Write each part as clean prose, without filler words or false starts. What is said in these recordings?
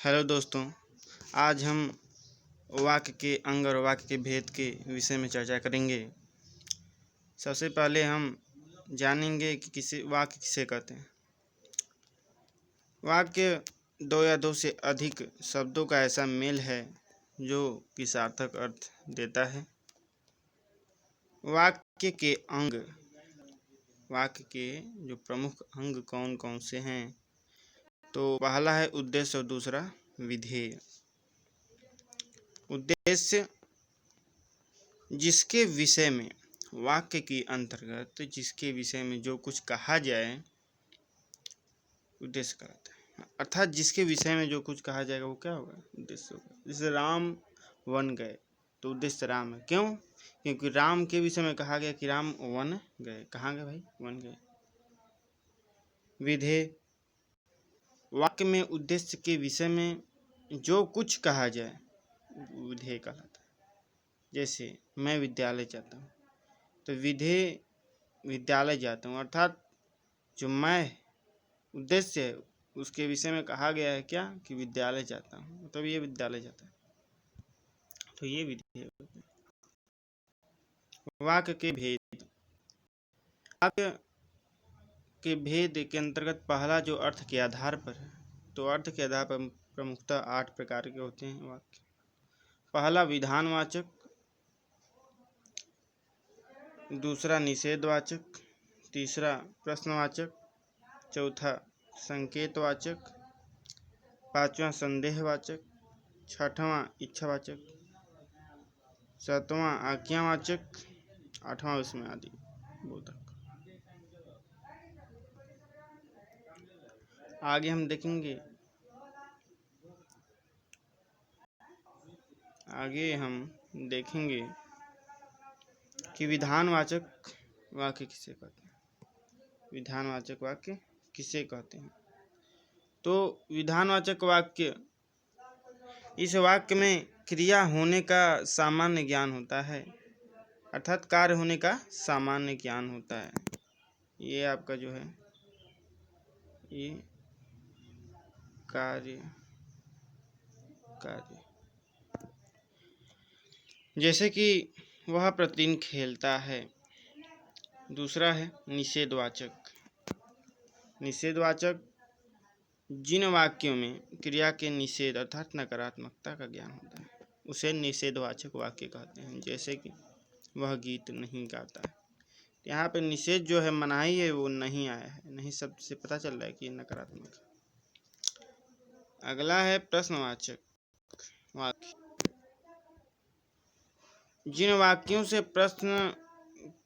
Hello दोस्तों, आज हम वाक्य के अंग और वाक्य के भेद के विषय में चर्चा करेंगे। सबसे पहले हम जानेंगे कि वाक्य किसे कहते हैं। वाक्य दो या दो से अधिक शब्दों का ऐसा मेल है जो कि सार्थक अर्थ देता है। वाक्य के अंग, वाक्य के जो प्रमुख अंग कौन कौन से हैं, तो पहला है उद्देश्य और दूसरा विधेय। उद्देश्य जिसके विषय में वाक्य के अंतर्गत जिसके विषय में जो कुछ कहा जाए उद्देश्य कहलाता है। अर्थात जिसके विषय में जो कुछ कहा जाएगा वो क्या होगा, उद्देश्य होगा। जैसे राम वन गए तो उद्देश्य राम है। क्यों? क्योंकि राम के विषय में कहा गया कि राम वन गए। कहाँ गए भाई? वन गए। विधेय वाक्य में उद्देश्य के विषय में जो कुछ कहा जाए विधेय कहलाता है। जैसे मैं विद्यालय जाता हूँ तो विधेय विद्यालय जाता हूँ, अर्थात जो मैं उद्देश्य है उसके विषय में कहा गया है क्या कि विद्यालय जाता हूँ, तो ये विद्यालय जाता है, तो ये विधेय होते हैं। वाक्य के भेद, वाक्य के भेद के अंतर्गत पहला जो अर्थ के आधार पर है, तो अर्थ के आधार पर प्रमुखतः 8 प्रकार के होते हैं वाक्य। पहला विधानवाचक, दूसरा निषेधवाचक, तीसरा प्रश्नवाचक, चौथा संकेतवाचक, पांचवा संदेहवाचक, छठवां इच्छावाचक, सातवां आज्ञावाचक, आठवां उसमें आदि बोधक। आगे हम देखेंगे, कि विधानवाचक वाक्य किसे कहते हैं। विधानवाचक वाक्य किसे कहते हैं? तो विधानवाचक वाक्य, इस वाक्य में क्रिया होने का सामान्य ज्ञान होता है, अर्थात कार्य होने का सामान्य ज्ञान होता है। ये आपका जो है ये कार्य जैसे कि वह प्रतिदिन खेलता है। दूसरा है निषेधवाचक। निषेधवाचक जिन वाक्यों में क्रिया के निषेध अर्थात नकारात्मकता का ज्ञान होता है उसे निषेधवाचक वाक्य कहते हैं। जैसे कि वह गीत नहीं गाता है, यहाँ पे निषेध जो है, मनाही है, वो नहीं आया है। नहीं शब्द से पता चल रहा है कि ये नकारात्मक है। अगला है प्रश्नवाचक वाक्य। जिन वाक्यों से प्रश्न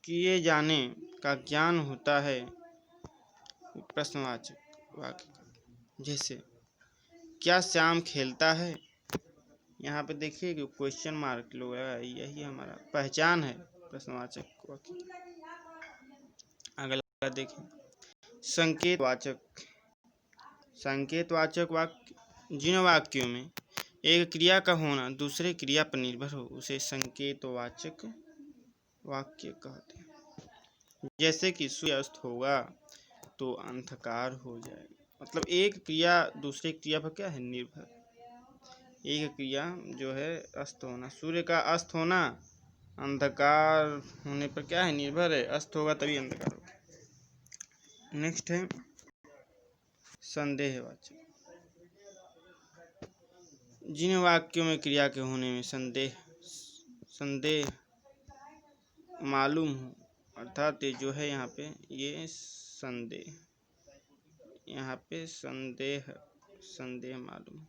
किए जाने का ज्ञान होता है प्रश्नवाचक वाक्य। जैसे क्या श्याम खेलता है, यहाँ पे देखिए कि क्वेश्चन मार्क लो, यही हमारा पहचान है प्रश्नवाचक वाक्य। अगला देखें संकेतवाचक। संकेतवाचक वाक्य जिन वाक्यों में एक क्रिया का होना दूसरे क्रिया पर निर्भर हो उसे संकेतवाचक वाक्य कहते हैं। जैसे कि सूर्य अस्त होगा तो अंधकार हो जाएगा। मतलब एक क्रिया दूसरे क्रिया पर क्या है, निर्भर। एक क्रिया जो है अस्त होना, सूर्य का अस्त होना अंधकार होने पर क्या है, निर्भर है। अस्त होगा तभी अंधकार होगा। नेक्स्ट है संदेहवाचक। जिन वाक्यों में क्रिया के होने में संदेह मालूम हो, अर्थात जो है यहाँ पे ये संदेह, यहाँ पे संदेह मालूम,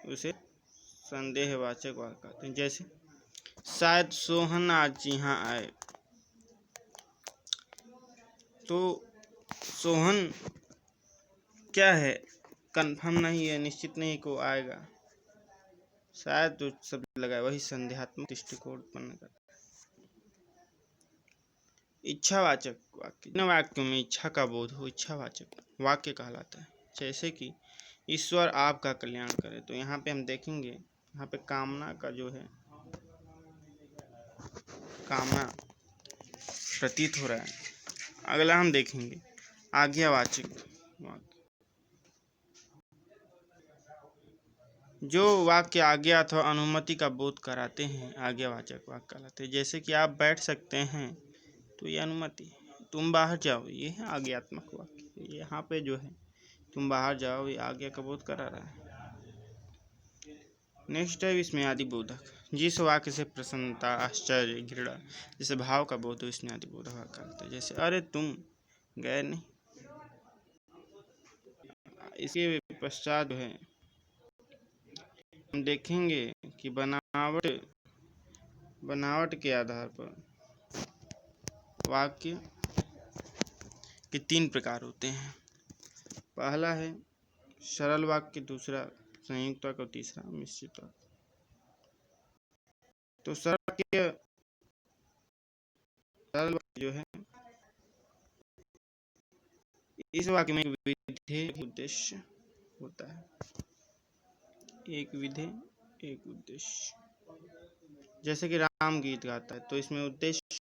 उसे संदेहवाचक वाक्य कहते हैं। जैसे शायद सोहन आज यहाँ आए, तो सोहन क्या है, कंफर्म नहीं है, निश्चित नहीं को आएगा, शायद तो सब लगाए, वही संदेहात्मक दृष्टिकोण उत्पन्न करता है। इच्छावाचक वाक्य, इन वाक्यों में इच्छा का बोध हो इच्छावाचक वाक्य कहलाता है। जैसे कि ईश्वर आपका कल्याण करे, तो यहाँ पे हम देखेंगे, यहाँ पे कामना का जो है, कामना प्रतीत हो रहा है। अगला हम देखेंगे आज्ञावाचक वाक्य। जो वाक्य आज्ञा अथवा अनुमति का बोध कराते हैं आज्ञावाचक वाक्य कहलाते हैं। जैसे कि आप बैठ सकते हैं तो ये अनुमति, तुम बाहर जाओ ये है आज्ञात्मक वाक्य। यहाँ पे जो है तुम बाहर जाओ ये आज्ञा का बोध करा रहा है। नेक्स्ट है विस्मयादि बोधक। जिस वाक्य से प्रसन्नता, आश्चर्य, घृणा जैसे भाव का बोध हो विस्मयादि बोधक वाक्य कहलाते हैं। जैसे अरे तुम गए नहीं। इसके पश्चात है हम देखेंगे कि बनावट के आधार पर वाक्य के 3 प्रकार होते हैं। पहला है सरल वाक्य, दूसरा संयुक्त वाक्य और तीसरा मिश्रित वाक्य। तो सरल वाक्य जो है इस वाक्य में विधेय उद्देश्य होता है, एक विधेय एक उद्देश्य। जैसे कि राम गीत गाता है तो इसमें उद्देश्य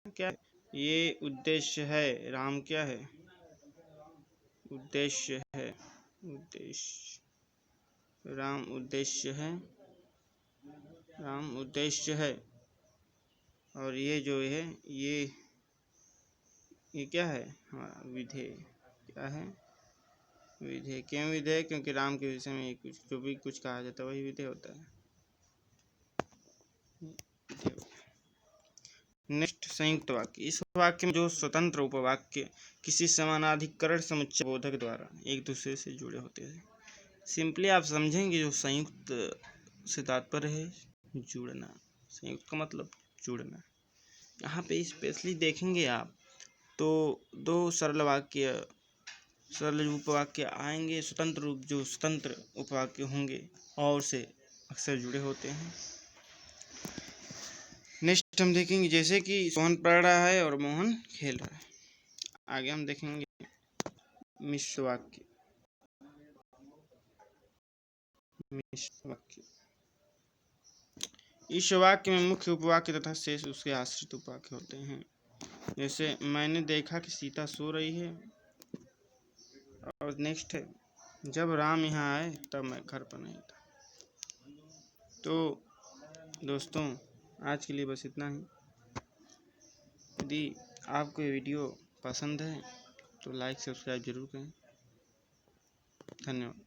क्या है? ये उद्देश्य है। राम क्या है? उद्देश्य है। उद्देश्य राम उद्देश्य है। राम उद्देश्य है। और ये जो है ये क्या है? हमारा विधेय। क्या है? विधेय। क्यों विधेय? क्योंकि राम के विषय में कुछ जो भी कुछ कहा जाता है वही विधेय होता है। नेक्स्ट संयुक्त वाक्य। इस वाक्य में जो स्वतंत्र उपवाक्य किसी समानाधिकरण समुच्चय बोधक द्वारा एक दूसरे से जुड़े होते हैं। सिंपली आप समझेंगे जो संयुक्त से तात्पर्य है जुड़ना। संयुक्त का मतलब जुड़ना। यहाँ पे स्पेशली देखेंगे आप तो 2 सरल वाक्य, सरल उपवाक्य आएंगे। स्वतंत्र रूप जो स्वतंत्र उपवाक्य होंगे और से अक्सर जुड़े होते हैं। नेक्स्ट हम देखेंगे जैसे कि सोहन पढ़ रहा है और मोहन खेल रहा है। आगे हम देखेंगे मिश्र वाक्य। इस वाक्य में मुख्य उपवाक्य तथा शेष उसके आश्रित उपवाक्य होते हैं। जैसे मैंने देखा कि सीता सो रही है। और नेक्स्ट है जब राम यहाँ आए तब मैं घर पर नहीं था। तो दोस्तों आज के लिए बस इतना ही। यदि आपको ये वीडियो पसंद है तो लाइक सब्सक्राइब जरूर करें। धन्यवाद।